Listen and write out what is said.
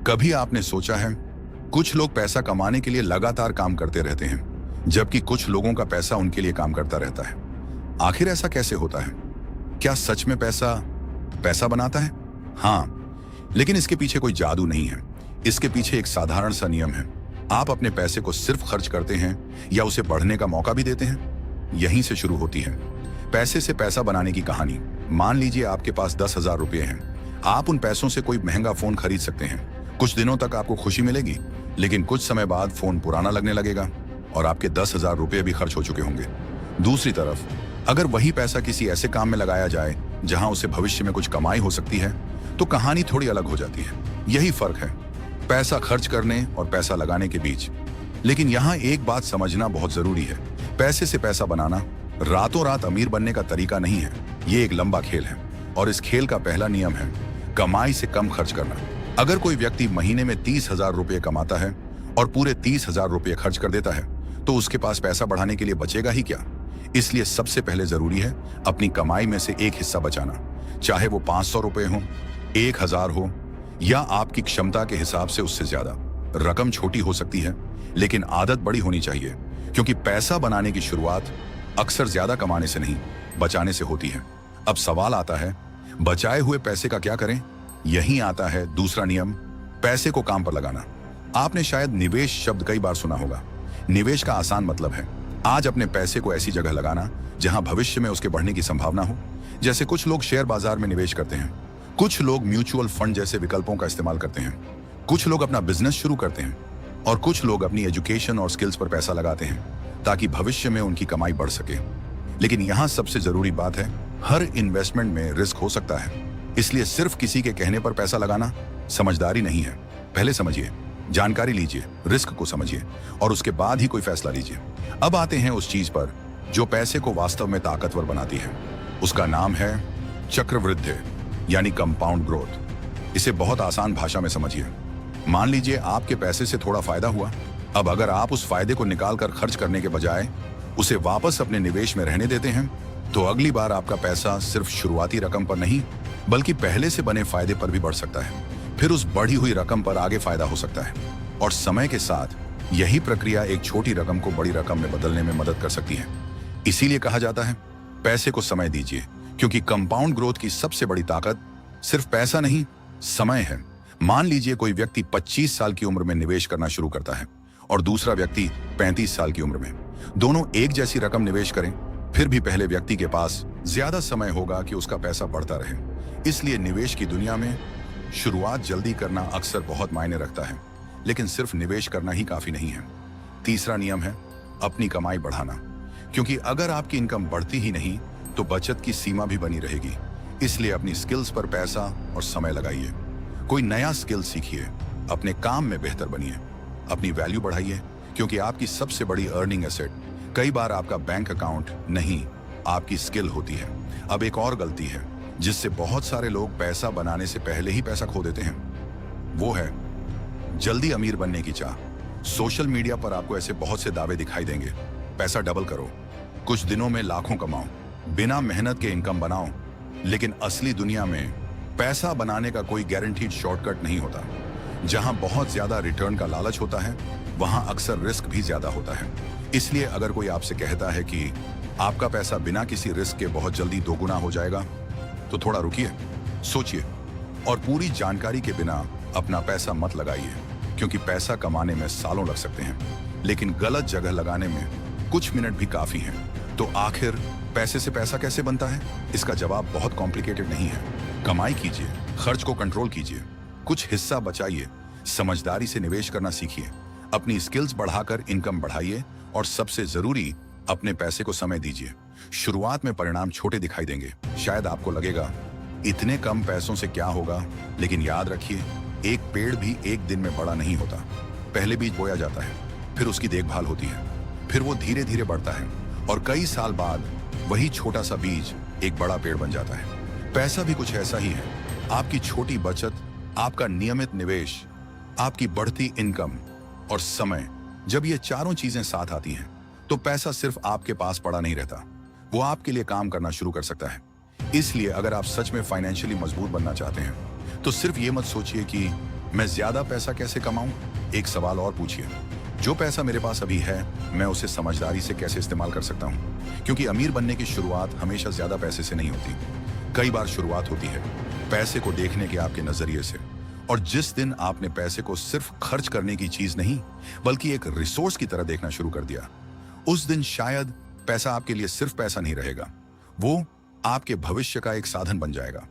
कभी आपने सोचा है, कुछ लोग पैसा कमाने के लिए लगातार काम करते रहते हैं, जबकि कुछ लोगों का पैसा उनके लिए काम करता रहता है। आखिर ऐसा कैसे होता है? क्या सच में पैसा पैसा बनाता है? हाँ, लेकिन इसके पीछे कोई जादू नहीं है। इसके पीछे एक साधारण सा नियम है। आप अपने पैसे को सिर्फ खर्च करते हैं या उसे बढ़ने का मौका भी देते हैं? यहीं से शुरू होती है पैसे से पैसा बनाने की कहानी। मान लीजिए आपके पास 10,000 रुपये हैं। आप उन पैसों से कोई महंगा फोन खरीद सकते हैं। कुछ दिनों तक आपको खुशी मिलेगी, लेकिन कुछ समय बाद फोन पुराना लगने लगेगा और आपके 10,000 रुपये भी खर्च हो चुके होंगे। दूसरी तरफ, अगर वही पैसा किसी ऐसे काम में लगाया जाए जहां उसे भविष्य में कुछ कमाई हो सकती है, तो कहानी थोड़ी अलग हो जाती है। यही फर्क है पैसा खर्च करने और पैसा लगाने के बीच। लेकिन यहाँ एक बात समझना बहुत जरूरी है। पैसे से पैसा बनाना रातों रात अमीर बनने का तरीका नहीं है। ये एक लंबा खेल है और इस खेल का पहला नियम है कमाई से कम खर्च करना। अगर कोई व्यक्ति महीने में 30,000 रुपये कमाता है और पूरे 30,000 रुपये खर्च कर देता है, तो उसके पास पैसा बढ़ाने के लिए बचेगा ही क्या? इसलिए सबसे पहले जरूरी है अपनी कमाई में से एक हिस्सा बचाना। चाहे वो 500 रुपये हो, 1,000 हो या आपकी क्षमता के हिसाब से उससे ज्यादा। रकम छोटी हो सकती है, लेकिन आदत बड़ी होनी चाहिए, क्योंकि पैसा बनाने की शुरुआत अक्सर ज्यादा कमाने से नहीं, बचाने से होती है। अब सवाल आता है, बचाए हुए पैसे का क्या करें? यहीं आता है दूसरा नियम, पैसे को काम पर लगाना। आपने शायद निवेश शब्द कई बार सुना होगा। निवेश का आसान मतलब है आज अपने पैसे को ऐसी जगह लगाना जहां भविष्य में उसके बढ़ने की संभावना हो। जैसे कुछ लोग शेयर बाजार में निवेश करते हैं, कुछ लोग म्यूचुअल फंड जैसे विकल्पों का इस्तेमाल करते हैं, कुछ लोग अपना बिजनेस शुरू करते हैं और कुछ लोग अपनी एजुकेशन और स्किल्स पर पैसा लगाते हैं ताकि भविष्य में उनकी कमाई बढ़ सके। लेकिन यहाँ सबसे जरूरी बात है, हर इन्वेस्टमेंट में रिस्क हो सकता है। इसलिए सिर्फ किसी के कहने पर पैसा लगाना समझदारी नहीं है। पहले समझिए, जानकारी लीजिए, रिस्क को समझिए और उसके बाद ही कोई फैसला लीजिए। अब आते हैं उस चीज पर जो पैसे को वास्तव में ताकतवर बनाती है। उसका नाम है चक्रवृद्धि, यानी कंपाउंड ग्रोथ। इसे बहुत आसान भाषा में समझिए। मान लीजिए आपके पैसे से थोड़ा फायदा हुआ। अब अगर आप उस फायदे को निकाल कर खर्च करने के बजाय उसे वापस अपने निवेश में रहने देते हैं, तो अगली बार आपका पैसा सिर्फ शुरुआती रकम पर नहीं, बल्कि पहले से बने फायदे पर भी बढ़ सकता है। फिर उस बढ़ी हुई रकम पर आगे फायदा हो सकता है और समय के साथ यही प्रक्रिया एक छोटी रकम को बड़ी रकम में बदलने में मदद कर सकती है। इसीलिए कहा जाता है पैसे को समय दीजिए, क्योंकि कंपाउंड ग्रोथ की सबसे बड़ी ताकत सिर्फ पैसा नहीं, समय है। मान लीजिए कोई व्यक्ति 25 साल की उम्र में निवेश करना शुरू करता है और दूसरा व्यक्ति 35 साल की उम्र में। दोनों एक जैसी रकम निवेश करें, फिर भी पहले व्यक्ति के पास ज्यादा समय होगा कि उसका पैसा बढ़ता रहे। इसलिए निवेश की दुनिया में शुरुआत जल्दी करना अक्सर बहुत मायने रखता है, लेकिन सिर्फ निवेश करना ही काफी नहीं है। तीसरा नियम है अपनी कमाई बढ़ाना, क्योंकि अगर आपकी इनकम बढ़ती ही नहीं तो बचत की सीमा भी बनी रहेगी। इसलिए अपनी स्किल्स पर पैसा और समय लगाइए। कोई नया स्किल सीखिए, अपने काम में बेहतर बनिए, अपनी वैल्यू बढ़ाइए, क्योंकि आपकी सबसे बड़ी अर्निंग एसेट कई बार आपका बैंक अकाउंट नहीं, आपकी स्किल होती है। अब एक और गलती है जिससे बहुत सारे लोग पैसा बनाने से पहले ही पैसा खो देते हैं, वो है जल्दी अमीर बनने की चाह। सोशल मीडिया पर आपको ऐसे बहुत से दावे दिखाई देंगे, पैसा डबल करो, कुछ दिनों में लाखों कमाओ, बिना मेहनत के इनकम बनाओ। लेकिन असली दुनिया में पैसा बनाने का कोई गारंटीड शॉर्टकट नहीं होता। जहां बहुत ज्यादा रिटर्न का लालच होता है, वहां अक्सर रिस्क भी ज्यादा होता है। इसलिए अगर कोई आपसे कहता है कि आपका पैसा बिना किसी रिस्क के बहुत जल्दी दोगुना हो जाएगा, तो थोड़ा रुकिए, सोचिए और पूरी जानकारी के बिना अपना पैसा मत लगाइए, क्योंकि पैसा कमाने में सालों लग सकते हैं, लेकिन गलत जगह लगाने में कुछ मिनट भी काफी हैं। तो आखिर पैसे से पैसा कैसे बनता है? इसका जवाब बहुत कॉम्प्लिकेटेड नहीं है। कमाई कीजिए, खर्च को कंट्रोल कीजिए, कुछ हिस्सा बचाइए, समझदारी से निवेश करना सीखिए, अपनी स्किल्स बढ़ाकर इनकम बढ़ाइए और सबसे जरूरी, अपने पैसे को समय दीजिए। शुरुआत में परिणाम छोटे दिखाई देंगे। शायद आपको लगेगा इतने कम पैसों से क्या होगा, लेकिन याद रखिए, एक पेड़ भी एक दिन में बड़ा नहीं होता। पहले बीज बोया जाता है, फिर उसकी देखभाल होती है, फिर वो धीरे धीरे बढ़ता है और कई साल बाद वही छोटा सा बीज एक बड़ा पेड़ बन जाता है। पैसा भी कुछ ऐसा ही है। आपकी छोटी बचत, आपका नियमित निवेश, आपकी बढ़ती इनकम और समय, जब ये चारों चीजें साथ आती हैं, तो पैसा सिर्फ आपके पास पड़ा नहीं रहता, वो आपके लिए काम करना शुरू कर सकता है। इसलिए अगर आप सच में फाइनेंशियली मजबूत बनना चाहते हैं, तो सिर्फ ये मत सोचिए कि मैं ज्यादा पैसा कैसे कमाऊं? एक सवाल और पूछिए, जो पैसा मेरे पास अभी है मैं उसे समझदारी से कैसे इस्तेमाल कर सकता हूं? क्योंकि अमीर बनने की शुरुआत हमेशा ज्यादा पैसे से नहीं होती। कई बार शुरुआत होती है पैसे को देखने के आपके नजरिए से। और जिस दिन आपने पैसे को सिर्फ खर्च करने की चीज नहीं बल्कि एक रिसोर्स की तरह देखना शुरू कर दिया, उस दिन शायद पैसा आपके लिए सिर्फ पैसा नहीं रहेगा, वो आपके भविष्य का एक साधन बन जाएगा।